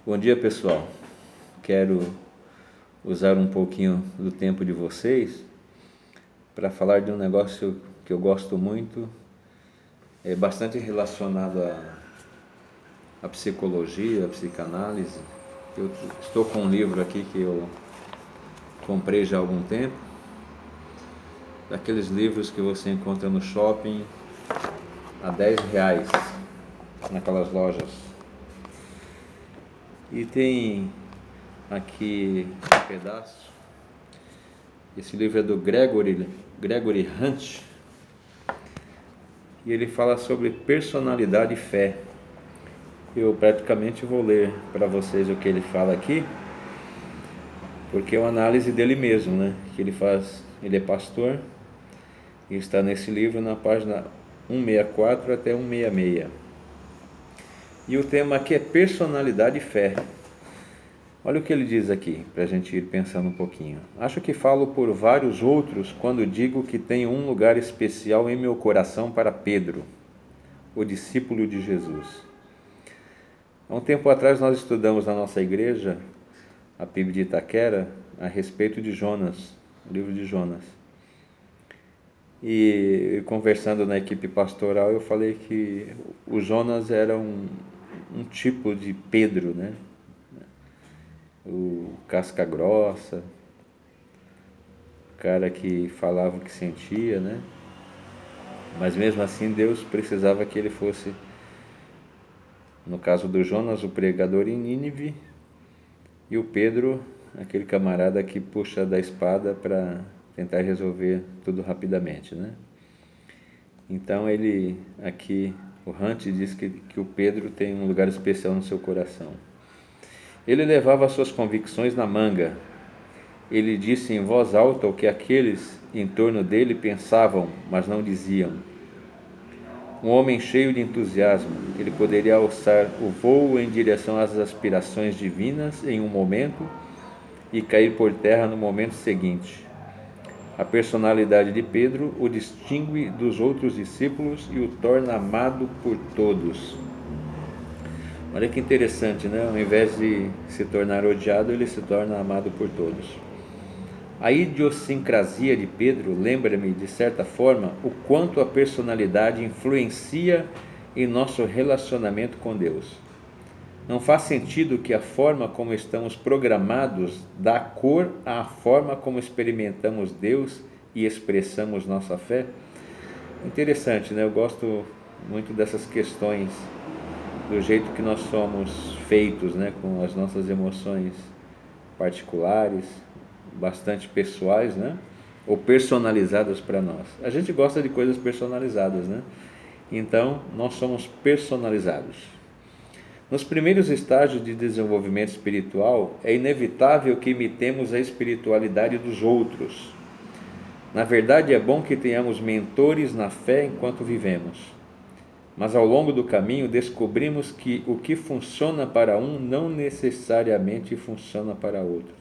Bom dia, pessoal. Quero usar um pouquinho do tempo de vocês para falar de um negócio que eu gosto muito, é bastante relacionado à psicologia, à psicanálise. Eu estou com um livro aqui que eu comprei já há algum tempo, daqueles livros que você encontra no shopping a R$ 10, naquelas lojas. E tem aqui um pedaço. Esse livro é do Gregory Hunt e ele fala sobre personalidade e fé. Eu praticamente vou ler para vocês o que ele fala aqui, porque é uma análise dele mesmo, né? Que ele faz. Ele é pastor e está nesse livro na página 164 até 166. E o tema aqui é personalidade e fé. Olha o que ele diz aqui, para a gente ir pensando um pouquinho. Acho que falo por vários outros quando digo que tenho um lugar especial em meu coração para Pedro, o discípulo de Jesus. Há um tempo atrás nós estudamos na nossa igreja, a PIB de Itaquera, a respeito de Jonas, o livro de Jonas. E conversando na equipe pastoral, eu falei que o Jonas era um tipo de Pedro, né? O casca grossa, o cara que falava o que sentia, né? Mas mesmo assim Deus precisava que ele fosse, no caso do Jonas, o pregador em Nínive, e o Pedro, aquele camarada que puxa da espada para tentar resolver tudo rapidamente, né? Então ele, aqui, o Hunt diz que o Pedro tem um lugar especial no seu coração. Ele levava suas convicções na manga. Ele disse em voz alta o que aqueles em torno dele pensavam, mas não diziam. Um homem cheio de entusiasmo, ele poderia alçar o voo em direção às aspirações divinas em um momento e cair por terra no momento seguinte. A personalidade de Pedro o distingue dos outros discípulos e o torna amado por todos. Olha que interessante, né? Ao invés de se tornar odiado, ele se torna amado por todos. A idiosincrasia de Pedro lembra-me, de certa forma, o quanto a personalidade influencia em nosso relacionamento com Deus. Não faz sentido que a forma como estamos programados dá cor à forma como experimentamos Deus e expressamos nossa fé? Interessante, né? Eu gosto muito dessas questões, do jeito que nós somos feitos, né? Com as nossas emoções particulares, bastante pessoais, né? Ou personalizadas para nós. A gente gosta de coisas personalizadas, né? Então, nós somos personalizados. Nos primeiros estágios de desenvolvimento espiritual, é inevitável que imitemos a espiritualidade dos outros. Na verdade, é bom que tenhamos mentores na fé enquanto vivemos. Mas ao longo do caminho descobrimos que o que funciona para um não necessariamente funciona para outro.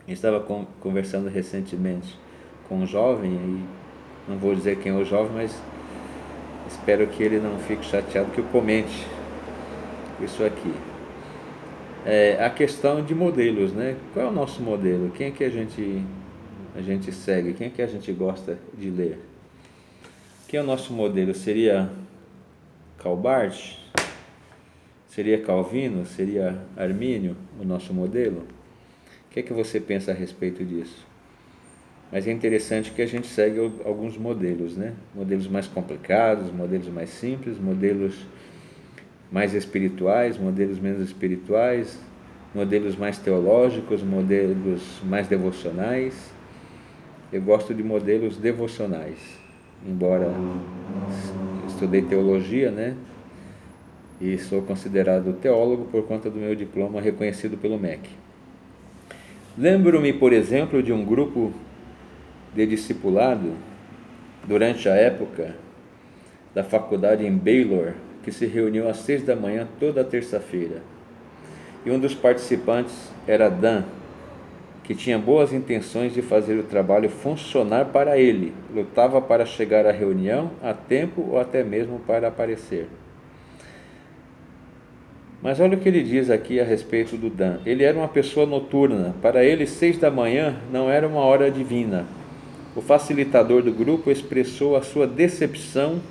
Eu estava conversando recentemente com um jovem, e não vou dizer quem é o jovem, mas espero que ele não fique chateado que eu comente isso aqui. A questão de modelos, né? Qual é o nosso modelo? Quem é que a gente segue? Quem é que a gente gosta de ler? Quem é o nosso modelo? Seria Calbart? Seria Calvino? Seria Armínio o nosso modelo? O que é que você pensa a respeito disso? Mas é interessante que a gente segue alguns modelos, né? Modelos mais complicados, modelos mais simples, modelos mais espirituais, modelos menos espirituais, modelos mais teológicos, modelos mais devocionais. Eu gosto de modelos devocionais, embora estudei teologia, né? E sou considerado teólogo por conta do meu diploma reconhecido pelo MEC. Lembro-me, por exemplo, de um grupo de discipulado durante a época da faculdade em Baylor, que se reuniu às 6 da manhã toda terça-feira. E um dos participantes era Dan, que tinha boas intenções de fazer o trabalho funcionar para ele, lutava para chegar à reunião a tempo ou até mesmo para aparecer. Mas olha o que ele diz aqui a respeito do Dan. Ele era uma pessoa noturna. Para ele, 6 da manhã não era uma hora divina. O facilitador do grupo expressou a sua decepção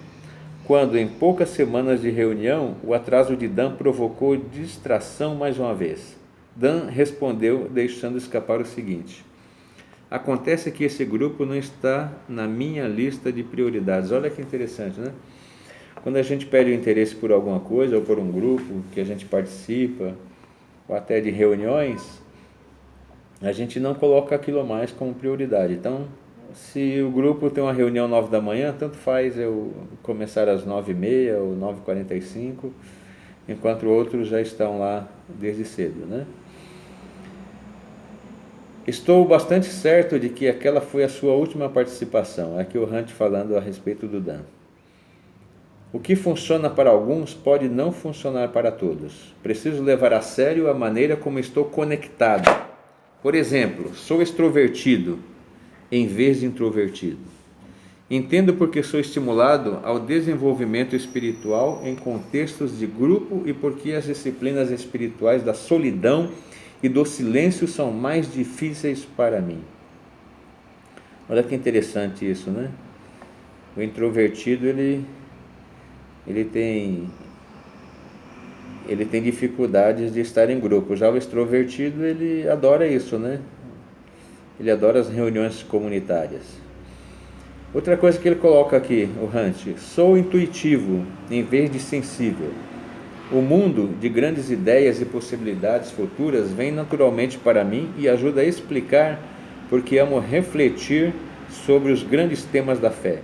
quando, em poucas semanas de reunião, o atraso de Dan provocou distração mais uma vez. Dan respondeu, deixando escapar o seguinte: acontece que esse grupo não está na minha lista de prioridades. Olha que interessante, né? Quando a gente perde o interesse por alguma coisa, ou por um grupo que a gente participa, ou até de reuniões, a gente não coloca aquilo mais como prioridade. Então, se o grupo tem uma reunião 9 da manhã, tanto faz eu começar às 9h30 ou 9h45, enquanto outros já estão lá desde cedo, né? Estou bastante certo de que aquela foi a sua última participação. Aqui o Hunt falando a respeito do Dan. O que funciona para alguns pode não funcionar para todos. Preciso levar a sério a maneira como estou conectado. Por exemplo, sou extrovertido em vez de introvertido. Entendo porque sou estimulado ao desenvolvimento espiritual em contextos de grupo e porque as disciplinas espirituais da solidão e do silêncio são mais difíceis para mim. Olha que interessante isso, né? O introvertido, ele tem dificuldades de estar em grupo. Já o extrovertido, ele adora isso, né? Ele adora as reuniões comunitárias. Outra coisa que ele coloca aqui, o Hunt: sou intuitivo em vez de sensível. O mundo de grandes ideias e possibilidades futuras vem naturalmente para mim e ajuda a explicar porque amo refletir sobre os grandes temas da fé.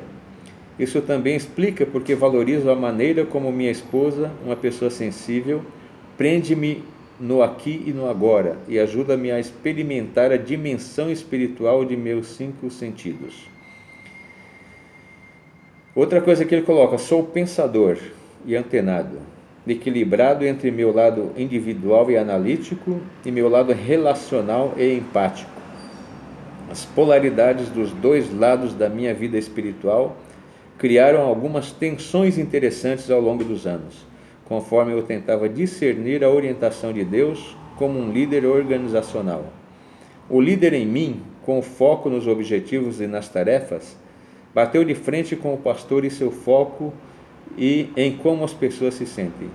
Isso também explica porque valorizo a maneira como minha esposa, uma pessoa sensível, prende-me no aqui e no agora e ajuda-me a experimentar a dimensão espiritual de meus 5 sentidos. Outra coisa que ele coloca: sou pensador e antenado, equilibrado entre meu lado individual e analítico e meu lado relacional e empático. As polaridades dos dois lados da minha vida espiritual criaram algumas tensões interessantes ao longo dos anos, conforme eu tentava discernir a orientação de Deus como um líder organizacional. O líder em mim, com foco nos objetivos e nas tarefas, bateu de frente com o pastor e seu foco e em como as pessoas se sentem.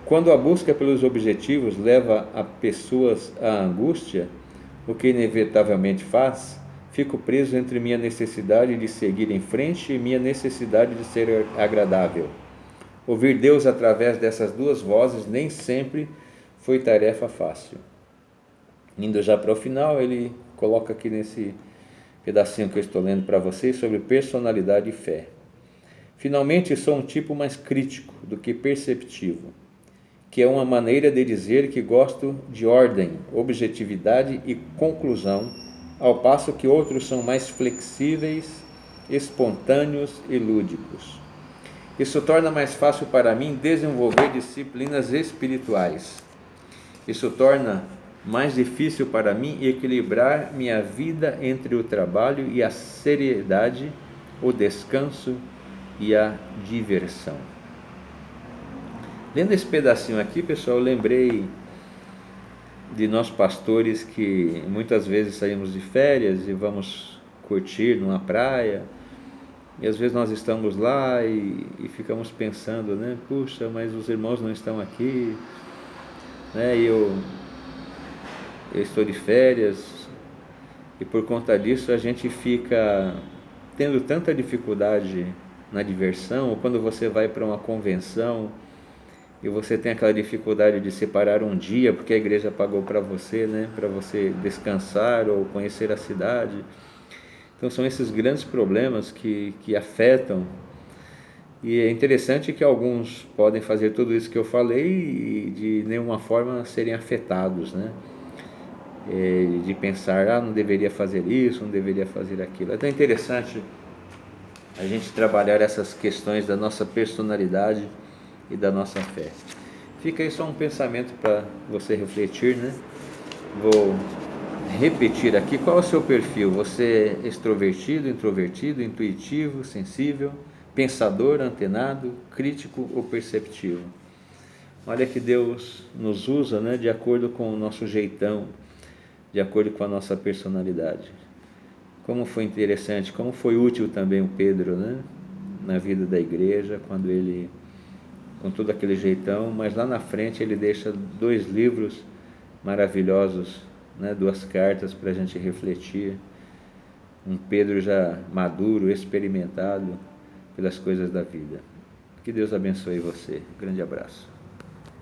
Quando a busca pelos objetivos leva a pessoas à angústia, o que inevitavelmente faz, fico preso entre minha necessidade de seguir em frente e minha necessidade de ser agradável. Ouvir Deus através dessas duas vozes nem sempre foi tarefa fácil. Indo já para o final, ele coloca aqui nesse pedacinho que eu estou lendo para vocês sobre personalidade e fé. Finalmente, sou um tipo mais crítico do que perceptivo, que é uma maneira de dizer que gosto de ordem, objetividade e conclusão, ao passo que outros são mais flexíveis, espontâneos e lúdicos. Isso torna mais fácil para mim desenvolver disciplinas espirituais. Isso torna mais difícil para mim equilibrar minha vida entre o trabalho e a seriedade, o descanso e a diversão. Lendo esse pedacinho aqui, pessoal, eu lembrei de nós pastores que muitas vezes saímos de férias e vamos curtir numa praia, e às vezes nós estamos lá e ficamos pensando, né? Puxa, mas os irmãos não estão aqui, né? E eu estou de férias, e por conta disso a gente fica tendo tanta dificuldade na diversão. Ou quando você vai para uma convenção e você tem aquela dificuldade de separar um dia porque a igreja pagou para você, né, para você descansar ou conhecer a cidade. Então são esses grandes problemas que afetam, e é interessante que alguns podem fazer tudo isso que eu falei e de nenhuma forma serem afetados, né? De pensar, não deveria fazer isso, não deveria fazer aquilo. É tão interessante a gente trabalhar essas questões da nossa personalidade e da nossa fé. Fica aí só um pensamento para você refletir, né? Vou repetir aqui: qual é o seu perfil? Você é extrovertido, introvertido, intuitivo, sensível, pensador, antenado, crítico ou perceptivo? Olha que Deus nos usa, né, de acordo com o nosso jeitão, de acordo com a nossa personalidade. Como foi interessante, como foi útil também o Pedro, né, na vida da igreja, quando ele, com todo aquele jeitão, mas lá na frente ele deixa 2 livros maravilhosos, né, 2 cartas para a gente refletir. Um Pedro já maduro, experimentado pelas coisas da vida. Que Deus abençoe você. Grande abraço.